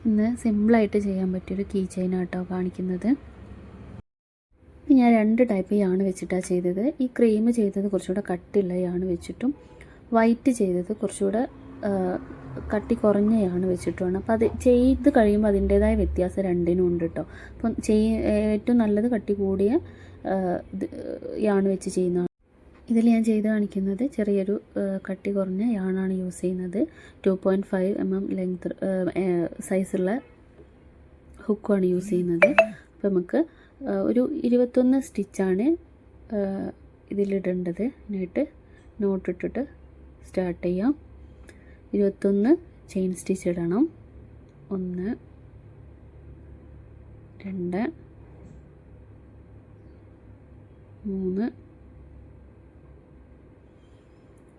ഇന്ന് സിമ്പിളായിട്ട് ചെയ്യാൻ പറ്റിയൊരു കീ ചെയിനാട്ടോ കാണിക്കുന്നത്. ഞാൻ 2 ടൈപ്പ് യാണ് വെച്ചിട്ടാണ് ചെയ്തത്. ഈ ക്രീം ചെയ്തത് കുറച്ചുകൂടെ കട്ടിയുള്ള യാണ് വെച്ചിട്ടും വൈറ്റ് ചെയ്തത് കുറച്ചുകൂടെ കട്ടി കുറഞ്ഞ യാണ് വെച്ചിട്ടുമാണ്. അപ്പോൾ അത് ചെയ്ത് കഴിയുമ്പോൾ അതിൻ്റേതായ വ്യത്യാസം രണ്ടിനും ഉണ്ട് കേട്ടോ. അപ്പം ഏറ്റവും നല്ലത് കട്ടി കൂടിയ യാണ് വെച്ച് ചെയ്യുന്നതാണ്. ഇതിൽ ഞാൻ ചെയ്ത് കാണിക്കുന്നത് ചെറിയൊരു കട്ടി കുറഞ്ഞ യാണാണ് യൂസ് ചെയ്യുന്നത്. 2.5 mm ലെങ്ത് സൈസുള്ള ഹുക്കാണ് യൂസ് ചെയ്യുന്നത്. അപ്പോൾ നമുക്ക് ഒരു 21 സ്റ്റിച്ചാണ് ഇതിലിടേണ്ടത്. അതിനായിട്ട് നോട്ടിട്ടിട്ട് സ്റ്റാർട്ട് ചെയ്യാം. 21 ചെയിൻ സ്റ്റിച്ച് ഇടണം. 1 2 3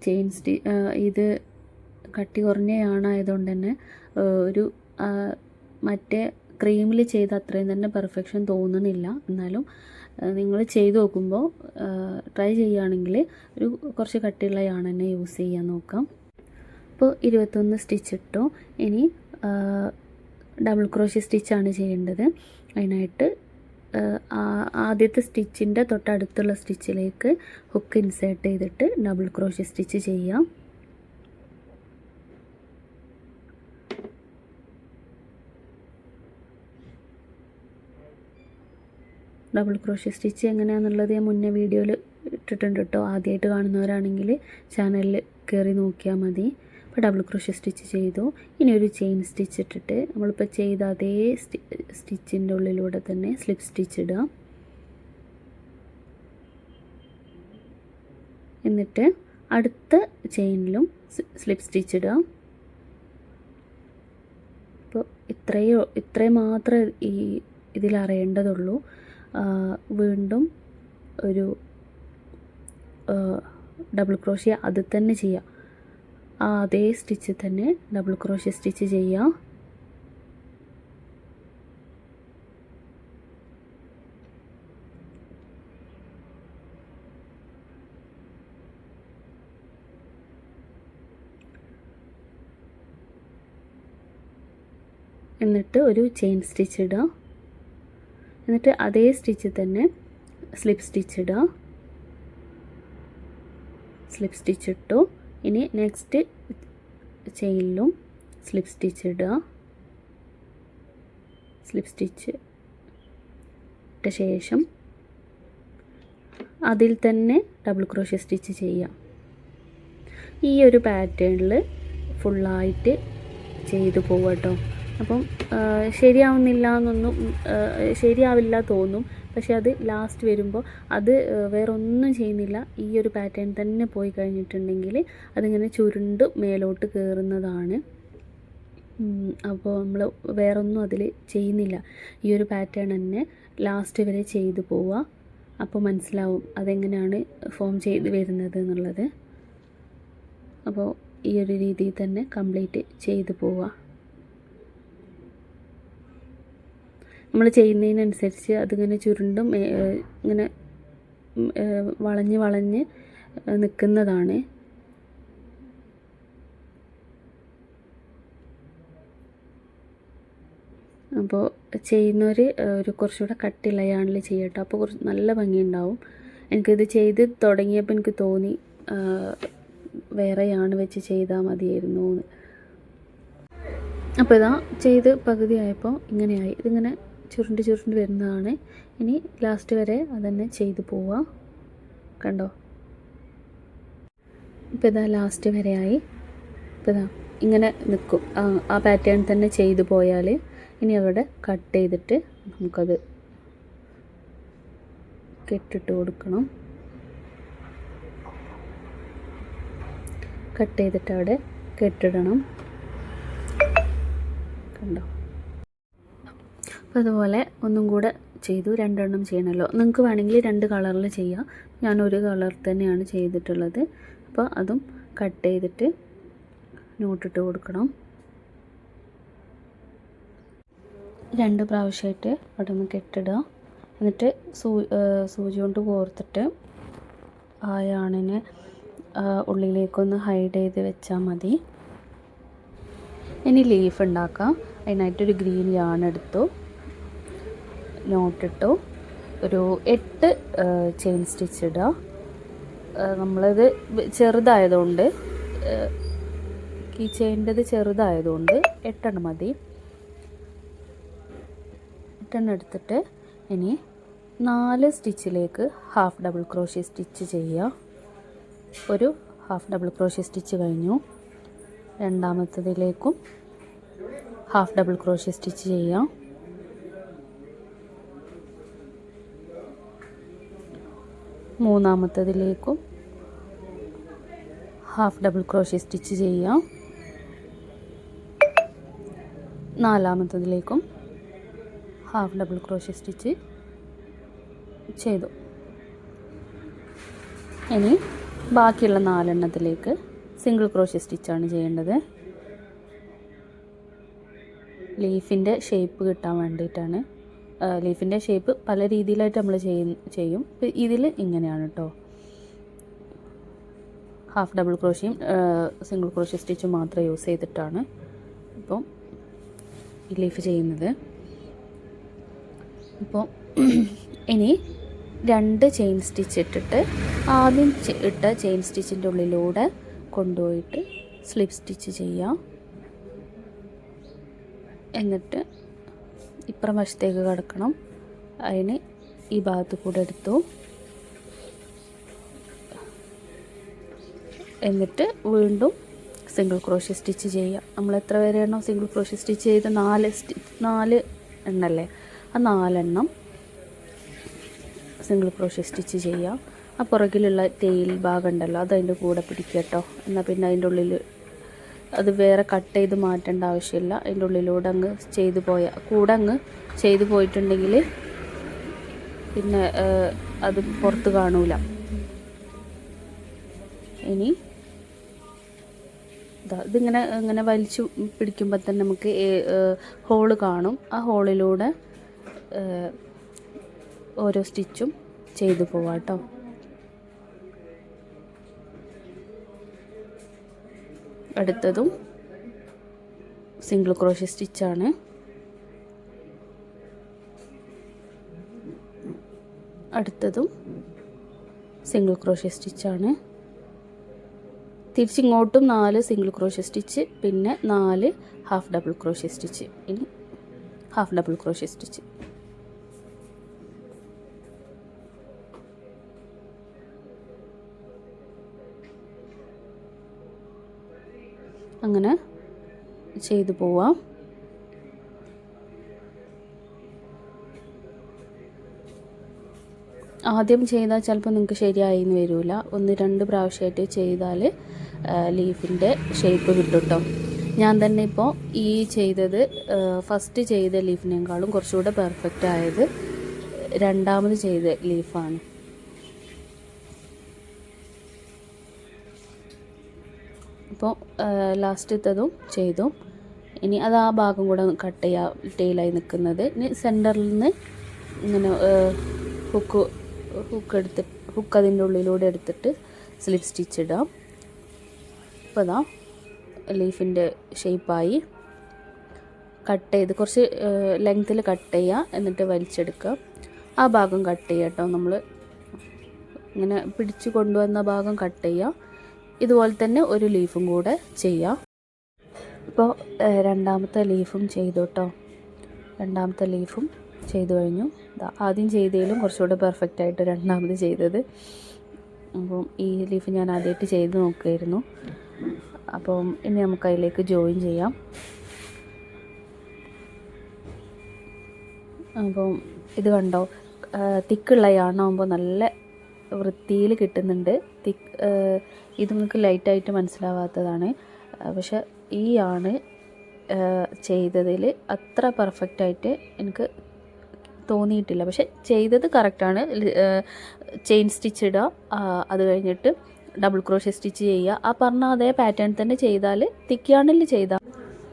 ചെയിൻ ഇത് കട്ടി കുറഞ്ഞയാണായതുകൊണ്ട് തന്നെ ഒരു മറ്റേ ക്രീമിൽ ചെയ്ത അത്രയും തന്നെ പെർഫെക്ഷൻ തോന്നുന്നില്ല. എന്നാലും നിങ്ങൾ ചെയ്ത് നോക്കുമ്പോൾ ട്രൈ ചെയ്യുകയാണെങ്കിൽ ഒരു കുറച്ച് കട്ടിയുള്ള യാണ് തന്നെ യൂസ് ചെയ്യാൻ നോക്കാം. അപ്പോൾ 21 സ്റ്റിച്ച് ഇട്ടു. ഇനി ഡബിൾ ക്രോഷ്യ സ്റ്റിച്ചാണ് ചെയ്യേണ്ടത്. അതിനായിട്ട് ആദ്യത്തെ സ്റ്റിച്ചിൻ്റെ തൊട്ടടുത്തുള്ള സ്റ്റിച്ചിലേക്ക് ഹുക്ക് ഇൻസേർട്ട് ചെയ്തിട്ട് ഡബിൾ ക്രോഷ്യ സ്റ്റിച്ച് ചെയ്യാം. ഡബിൾ ക്രോഷ്യ സ്റ്റിച്ച് എങ്ങനെയാണെന്നുള്ളത് ഞാൻ മുന്നേ വീഡിയോയിൽ ഇട്ടിട്ടുണ്ട് കേട്ടോ. ആദ്യമായിട്ട് കാണുന്നവരാണെങ്കിൽ ചാനലിൽ കയറി നോക്കിയാൽ മതി. അപ്പോൾ ഡബിൾ ക്രോഷ്യ സ്റ്റിച്ച് ചെയ്തു. ഇനി ഒരു ചെയിൻ സ്റ്റിച്ച് ഇട്ടിട്ട് നമ്മളിപ്പോൾ ചെയ്ത അതേ സ്റ്റിച്ചിൻ്റെ ഉള്ളിലൂടെ തന്നെ സ്ലിപ്പ് സ്റ്റിച്ച് ഇടുക. എന്നിട്ട് അടുത്ത ചെയിനിലും സ്ലിപ്പ് സ്റ്റിച്ച് ഇടുക. അപ്പോൾ ഇത്രയും മാത്രമേ ഇതിൽ അറിയേണ്ടതുള്ളൂ. വീണ്ടും ഒരു ഡബിൾ ക്രോഷ്യ അത് തന്നെ ചെയ്യാം. അതേ സ്റ്റിച്ച് തന്നെ ഡബിൾ ക്രോഷ്യ സ്റ്റിച്ച് ചെയ്യാം. എന്നിട്ട് ഒരു ചെയിൻ സ്റ്റിച്ച് ഇടുക. എന്നിട്ട് അതേ സ്റ്റിച്ച് തന്നെ സ്ലിപ്പ് സ്റ്റിച്ച് ഇടുക. സ്ലിപ്പ് സ്റ്റിച്ച് ഇട്ടു. ഇനി നെക്സ്റ്റ് ചെയിനിലും സ്ലിപ്പ് സ്റ്റിച്ച് ഇടുക. സ്ലിപ്പ് സ്റ്റിച്ച് ഇട്ട ശേഷം അതിൽ തന്നെ ഡബിൾ ക്രോഷ്യ സ്റ്റിച്ച് ചെയ്യാം. ഈ ഒരു പാറ്റേണിൽ ഫുള്ളായിട്ട് ചെയ്തു പോവുക കേട്ടോ. അപ്പം ശരിയാവില്ല തോന്നും. പക്ഷെ അത് ലാസ്റ്റ് വരുമ്പോൾ അത് വേറെ ഒന്നും ചെയ്യുന്നില്ല. ഈ ഒരു പാറ്റേൺ തന്നെ പോയി കഴിഞ്ഞിട്ടുണ്ടെങ്കിൽ അതിങ്ങനെ ചുരുണ്ട് മേലോട്ട് കയറുന്നതാണ്. അപ്പോൾ നമ്മൾ വേറെ ഒന്നും അതിൽ ചെയ്യുന്നില്ല. ഈ ഒരു പാറ്റേൺ തന്നെ ലാസ്റ്റ് വരെ ചെയ്തു പോവുക. അപ്പോൾ മനസ്സിലാവും അതെങ്ങനെയാണ് ഫോം ചെയ്ത് വരുന്നത് എന്നുള്ളത്. അപ്പോൾ ഈ ഒരു രീതിയിൽ തന്നെ കംപ്ലീറ്റ് ചെയ്തു പോവുക. നമ്മൾ ചെയ്യുന്നതിനനുസരിച്ച് അതിങ്ങനെ ചുരുണ്ടും ഇങ്ങനെ വളഞ്ഞ് നിൽക്കുന്നതാണ്. അപ്പോൾ ചെയ്യുന്നവർ ഒരു കുറച്ചുകൂടെ കട്ടിയുള്ള യാണിൽ ചെയ്യട്ടോ. അപ്പോൾ കുറച്ച് നല്ല ഭംഗിയുണ്ടാവും. എനിക്കിത് ചെയ്ത് തുടങ്ങിയപ്പോൾ എനിക്ക് തോന്നി വേറെ യാണ് വെച്ച് ചെയ്താൽ മതിയായിരുന്നു എന്ന്. അപ്പോൾ ഇതാ ചെയ്ത് പകുതിയായപ്പോൾ ഇങ്ങനെയായി. ഇതിങ്ങനെ ചുരുണ്ട് വരുന്നതാണ്. ഇനി ലാസ്റ്റ് വരെ അതന്നെ ചെയ്തു പോവുക. കണ്ടോ? ഇപ്പോൾ ഇതാ ലാസ്റ്റ് വരെയായി. ഇപ്പോൾ ഇതാ ഇങ്ങനെ നിൽക്കും. ആ പാറ്റേൺ തന്നെ ചെയ്തു പോയാൽ ഇനി അവിടെ കട്ട് ചെയ്തിട്ട് നമുക്കത് കെട്ടിട്ട് കൊടുക്കണം. കട്ട് ചെയ്തിട്ട് അവിടെ കെട്ടിടണം. കണ്ടോ? അപ്പോൾ അതുപോലെ ഒന്നും കൂടെ ചെയ്തു. 2 എണ്ണം ചെയ്യണമല്ലോ. നിങ്ങൾക്ക് വേണമെങ്കിൽ 2 കളറിൽ ചെയ്യാം. ഞാനൊരു കളർ തന്നെയാണ് ചെയ്തിട്ടുള്ളത്. അപ്പോൾ അതും കട്ട് ചെയ്തിട്ട് നോട്ടിട്ട് കൊടുക്കണം. 2 പ്രാവശ്യമായിട്ട് അവിടെ നിന്ന് കെട്ടിടുക. എന്നിട്ട് സൂചി കൊണ്ട് കോർത്തിട്ട് ആ യാണിനെ ഉള്ളിലേക്കൊന്ന് ഹൈഡ് ചെയ്ത് വെച്ചാൽ മതി. ഇനി ലീഫ് ഉണ്ടാക്കാം. അതിനായിട്ടൊരു ഗ്രീൻ യാൺ എടുത്തു, നോട്ടിട്ടു, ഒരു 8 ചെയിൻ സ്റ്റിച്ച് ഇടുക. നമ്മളത് ചെറുതായതുകൊണ്ട്, കീ ചെയിൻ്റെത് ചെറുതായതുകൊണ്ട് 8 മതി. 8 എടുത്തിട്ട് ഇനി 4 സ്റ്റിച്ചിലേക്ക് ഹാഫ് ഡബിൾ ക്രോഷ്യ സ്റ്റിച്ച് ചെയ്യുക. ഒരു ഹാഫ് ഡബിൾ ക്രോഷ്യ സ്റ്റിച്ച് കഴിഞ്ഞു. രണ്ടാമത്തതിലേക്കും ഹാഫ് ഡബിൾ ക്രോഷ്യ സ്റ്റിച്ച് ചെയ്യാം. മൂന്നാമത്തതിലേക്കും ഹാഫ് ഡബിൾ ക്രോഷ്യ സ്റ്റിച്ച് ചെയ്യാം. നാലാമത്തതിലേക്കും ഹാഫ് ഡബിൾ ക്രോഷ്യ സ്റ്റിച്ച് ചെയ്തു. ഇനി ബാക്കിയുള്ള 4 സിംഗിൾ ക്രോഷ്യ സ്റ്റിച്ചാണ് ചെയ്യേണ്ടത്. ലീഫിൻ്റെ ഷേപ്പ് കിട്ടാൻ വേണ്ടിയിട്ടാണ്. ലീഫിൻ്റെ ഷേപ്പ് പല രീതിയിലായിട്ട് നമ്മൾ ചെയ്യും. ഇതിൽ ഇങ്ങനെയാണ് കേട്ടോ. ഹാഫ് ഡബിൾ ക്രോഷ്യയും സിംഗിൾ ക്രോഷ്യ സ്റ്റിച്ചും മാത്രം യൂസ് ചെയ്തിട്ടാണ് ഇപ്പം ഈ ലീഫ് ചെയ്യുന്നത്. ഇപ്പോൾ ഇനി 2 ചെയിൻ സ്റ്റിച്ച് ഇട്ടിട്ട് ആദ്യം ഇട്ട ചെയിൻ സ്റ്റിച്ചിൻ്റെ ഉള്ളിലൂടെ കൊണ്ടുപോയിട്ട് സ്ലിപ്പ് സ്റ്റിച്ച് ചെയ്യാം. എന്നിട്ട് ഇപ്പുറം വശത്തേക്ക് കടക്കണം. അതിന് ഈ ഭാഗത്ത് കൂടെ എടുത്തു. എന്നിട്ട് വീണ്ടും സിംഗിൾ ക്രോഷ്യ സ്റ്റിച്ച് ചെയ്യുക. നമ്മൾ എത്ര വരെയാണോ സിംഗിൾ ക്രോഷ്യ സ്റ്റിച്ച് ചെയ്ത് 4 എണ്ണല്ലേ, ആ 4 എണ്ണം സിംഗിൾ ക്രോഷ്യ സ്റ്റിച്ച് ചെയ്യുക. ആ പുറകിലുള്ള ടെയിൽ ഭാഗം ഉണ്ടല്ലോ, അത് അതിൻ്റെ കൂടെ പിടിക്കുക കേട്ടോ. എന്നാൽ പിന്നെ അതിൻ്റെ ഉള്ളിൽ അത് വേറെ കട്ട് ചെയ്ത് മാറ്റേണ്ട ആവശ്യമില്ല. അതിൻ്റെ ഉള്ളിലൂടെ അങ്ങ് ചെയ്തു പോയിട്ടുണ്ടെങ്കിൽ പിന്നെ അത് പുറത്ത് കാണൂല. ഇനി ഇതിങ്ങനെ വലിച്ചു പിടിക്കുമ്പോൾ തന്നെ നമുക്ക് ഹോള് കാണും. ആ ഹോളിലൂടെ ഓരോ സ്റ്റിച്ചും ചെയ്തു പോവാം കേട്ടോ. അടുത്തതും സിംഗിൾ ക്രോഷ്യ സ്റ്റിച്ചാണ്. അടുത്തതും സിംഗിൾ ക്രോഷ്യ സ്റ്റിച്ചാണ്. തിരിച്ചിങ്ങോട്ടും 4 സിംഗിൾ ക്രോഷ്യ സ്റ്റിച്ച്, പിന്നെ 4 ഹാഫ് ഡബിൾ ക്രോഷ്യ സ്റ്റിച്ച്. ഇനി ഹാഫ് ഡബിൾ ക്രോഷ്യ സ്റ്റിച്ച്. അങ്ങനെ ചെയ്തു പോവാം. ആദ്യം ചെയ്താൽ ചിലപ്പോൾ നിങ്ങൾക്ക് ശരിയായി എന്ന് വരില്ല. 1-2 പ്രാവശ്യമായിട്ട് ചെയ്താൽ ലീഫിൻ്റെ ഷേപ്പ് കിട്ടും കേട്ടോ. ഞാൻ തന്നെ ഇപ്പോൾ ഈ ചെയ്തത് ഫസ്റ്റ് ചെയ്ത ലീഫിനേക്കാളും കുറച്ചുകൂടെ പെർഫെക്റ്റ് ആയത് രണ്ടാമത് ചെയ്ത ലീഫാണ്. ഇപ്പോൾ ലാസ്റ്റത്തതും ചെയ്തു. ഇനി അത് ആ ഭാഗം കൂടെ കട്ട് ചെയ്യുക, ടെയിലായി നിൽക്കുന്നത്. ഇനി സെൻറ്ററിൽ നിന്ന് ഇങ്ങനെ ഹുക്ക് അതിൻ്റെ ഉള്ളിലൂടെ എടുത്തിട്ട് സ്ലിപ്പ് സ്റ്റിച്ച് ഇടാം. ഇപ്പോൾ അതാ ലീഫിൻ്റെ ഷേപ്പായി. കട്ട് ചെയ്ത് കുറച്ച് ലെങ്ത്തിൽ കട്ട് ചെയ്യുക, എന്നിട്ട് വലിച്ചെടുക്കുക. ആ ഭാഗം കട്ട് ചെയ്യുക കേട്ടോ. നമ്മൾ ഇങ്ങനെ പിടിച്ച് കൊണ്ടുവന്ന ഭാഗം കട്ട് ചെയ്യുക. ഇതുപോലെ തന്നെ ഒരു ലീഫും കൂടെ ചെയ്യാം. ഇപ്പോൾ രണ്ടാമത്തെ ലീഫും ചെയ്തു കേട്ടോ. രണ്ടാമത്തെ ലീഫും ചെയ്തു കഴിഞ്ഞു. ആദ്യം ചെയ്തതിലും കുറച്ചുകൂടെ പെർഫെക്റ്റ് ആയിട്ട് രണ്ടാമത് ചെയ്തത്. അപ്പം ഈ ലീഫ് ഞാൻ ആദ്യമായിട്ട് ചെയ്ത് നോക്കുമായിരുന്നു. അപ്പം ഇനി നമുക്ക് അതിലേക്ക് ജോയിൻ ചെയ്യാം. അപ്പം ഇത് കണ്ടോ, തിക്കുള്ള യാണാകുമ്പോൾ നല്ല വൃത്തിയിൽ കിട്ടുന്നുണ്ട്. ഇത് നിങ്ങൾക്ക് ലൈറ്റായിട്ട് മനസ്സിലാവാത്തതാണ്. പക്ഷെ ഈ യാണ് ചെയ്തതിൽ അത്ര പെർഫെക്റ്റായിട്ട് എനിക്ക് തോന്നിയിട്ടില്ല. പക്ഷെ ചെയ്തത് കറക്റ്റാണ്. ചെയിൻ സ്റ്റിച്ച് ഇടുക, അത് കഴിഞ്ഞിട്ട് ഡബിൾ ക്രോഷ്യ സ്റ്റിച്ച് ചെയ്യുക. ആ പറഞ്ഞ അതേ പാറ്റേൺ തന്നെ ചെയ്താൽ തിക്ക് യാണിൽ ചെയ്താൽ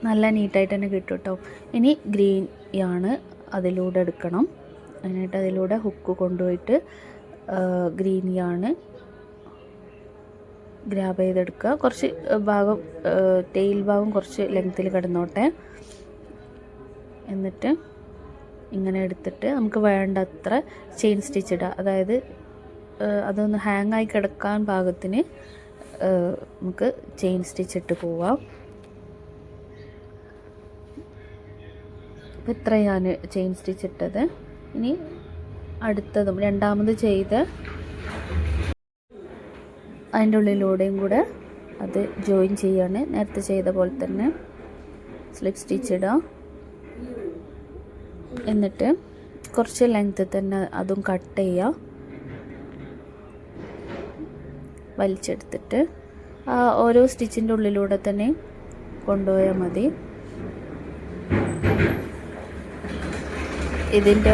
നല്ല നീറ്റായിട്ട് തന്നെ കിട്ടും കേട്ടോ. ഇനി ഗ്രീൻ യാണ് അതിലൂടെ എടുക്കണം. അതിനായിട്ട് അതിലൂടെ ഹുക്ക് കൊണ്ടുപോയിട്ട് ഗ്രീൻ യാണ് ഗ്രാബ് ചെയ്തെടുക്കുക. കുറച്ച് ഭാഗം ടെയിൽ ഭാഗം കുറച്ച് ലെങ്ത്തിൽ കിടന്നോട്ടെ. എന്നിട്ട് ഇങ്ങനെ എടുത്തിട്ട് നമുക്ക് വേണ്ടത്ര ചെയിൻ സ്റ്റിച്ച് ഇടുക. അതായത് അതൊന്ന് ഹാങ്ങായി കിടക്കാൻ പാകത്തിന് നമുക്ക് ചെയിൻ സ്റ്റിച്ച് ഇട്ട് പോവാം. അപ്പോൾ ഇത്രയാണ് ചെയിൻ സ്റ്റിച്ച് ഇട്ടത്. ഇനി അടുത്തതും രണ്ടാമത് ചെയ്ത് അതിൻ്റെ ഉള്ളിലൂടെയും കൂടെ അത് ജോയിൻ ചെയ്യാണ്. നേരത്തെ ചെയ്ത പോലെ തന്നെ സ്ലിപ്പ് സ്റ്റിച്ച് ഇടുക. എന്നിട്ട് കുറച്ച് ലെങ്ത് തന്നെ അതും കട്ട് ചെയ്യുക. വലിച്ചെടുത്തിട്ട് ഓരോ സ്റ്റിച്ചിൻ്റെ ഉള്ളിലൂടെ തന്നെ കൊണ്ടുപോയാൽ മതി. ഇതിൻ്റെ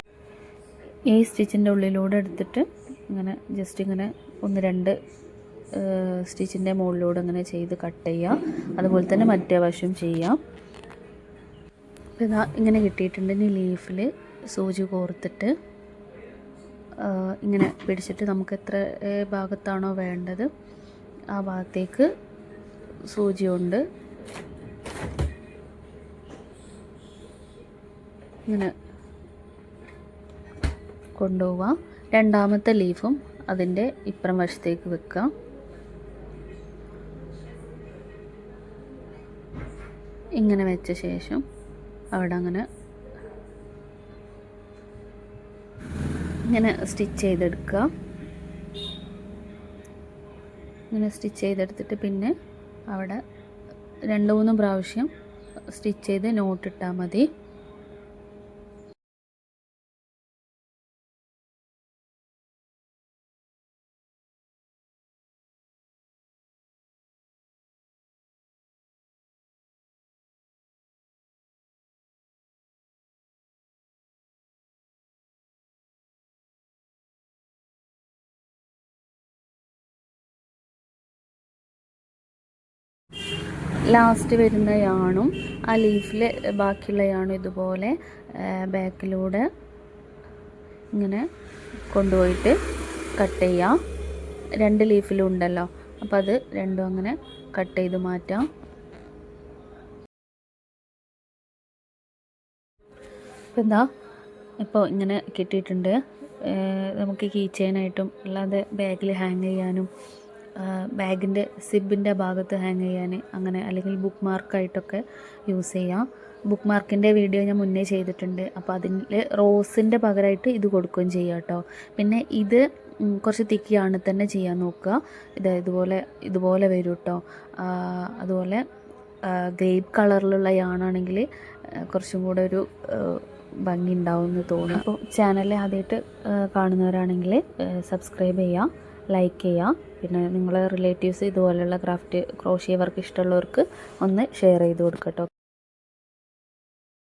ഈ സ്റ്റിച്ചിൻ്റെ ഉള്ളിലൂടെ എടുത്തിട്ട് ഇങ്ങനെ ജസ്റ്റ് ഇങ്ങനെ 1-2 സ്റ്റിച്ചിൻ്റെ മുകളിലൂടെ ഇങ്ങനെ ചെയ്ത് കട്ട് ചെയ്യുക. അതുപോലെ തന്നെ മറ്റേ വശം ചെയ്യാം. അപ്പോൾ ഇതാ ഇങ്ങനെ കിട്ടിയിട്ടുണ്ട്. ഇനി ലീഫിൽ സൂചി കോർത്തിട്ട് ഇങ്ങനെ പിടിച്ചിട്ട് നമുക്ക് എത്ര ഭാഗത്താണോ വേണ്ടത് ആ ഭാഗത്തേക്ക് സൂചി കൊണ്ട് ഇങ്ങനെ കൊണ്ടുപോവാം. രണ്ടാമത്തെ ലീഫും അതിൻ്റെ ഇപ്പുറം വശത്തേക്ക് വെക്കാം. ഇങ്ങനെ വെച്ച ശേഷം അവിടെ അങ്ങനെ ഇങ്ങനെ സ്റ്റിച്ച് ചെയ്തെടുക്കുക. ഇങ്ങനെ സ്റ്റിച്ച് ചെയ്തെടുത്തിട്ട് പിന്നെ അവിടെ 2-3 പ്രാവശ്യം സ്റ്റിച്ച് ചെയ്ത് നോട്ടിട്ടാൽ മതി. ലാസ്റ്റ് വരുന്ന യാണും ആ ലീഫിൽ ബാക്കിയുള്ള യാണും ഇതുപോലെ ബാക്കിലൂടെ ഇങ്ങനെ കൊണ്ടുപോയിട്ട് കട്ട് ചെയ്യാം. 2 ലീഫിലും ഉണ്ടല്ലോ, അപ്പോൾ അത് രണ്ടും അങ്ങനെ കട്ട് ചെയ്ത് മാറ്റാം. അപ്പോൾ എന്താ ഇപ്പോൾ ഇങ്ങനെ കിട്ടിയിട്ടുണ്ട്. നമുക്ക് കീ ചെയിനായിട്ടും അല്ലാതെ ബാഗിൽ ഹാങ് ചെയ്യാനും ബാഗിൻ്റെ സിബിൻ്റെ ഭാഗത്ത് ഹാങ് ചെയ്യാൻ അങ്ങനെ, അല്ലെങ്കിൽ ബുക്ക് മാർക്കായിട്ടൊക്കെ യൂസ് ചെയ്യാം. ബുക്ക് മാർക്കിൻ്റെ വീഡിയോ ഞാൻ മുന്നേ ചെയ്തിട്ടുണ്ട്. അപ്പോൾ അതിൽ റോസിൻ്റെ പകരമായിട്ട് ഇത് കൊടുക്കുകയും ചെയ്യാം കേട്ടോ. പിന്നെ ഇത് കുറച്ച് തിക്കിയാണ് തന്നെ ചെയ്യാൻ നോക്കുക. ഇതുപോലെ വരും കേട്ടോ. അതുപോലെ ഗ്രേപ്പ് കളറിലുള്ള യാണാണെങ്കിൽ കുറച്ചും കൂടെ ഒരു ഭംഗി ഉണ്ടാവും എന്ന് തോന്നും. അപ്പോൾ ചാനൽ ആദ്യമായിട്ട് കാണുന്നവരാണെങ്കിൽ സബ്സ്ക്രൈബ് ചെയ്യുക, ലൈക്ക് ചെയ്യുക. പിന്നെ നിങ്ങളെ റിലേറ്റീവ്സ് ഇതുപോലെയുള്ള ക്രോഷ്യ വർക്ക് ഇഷ്ടമുള്ളവർക്ക് ഒന്ന് ഷെയർ ചെയ്ത് കൊടുക്കട്ടോ.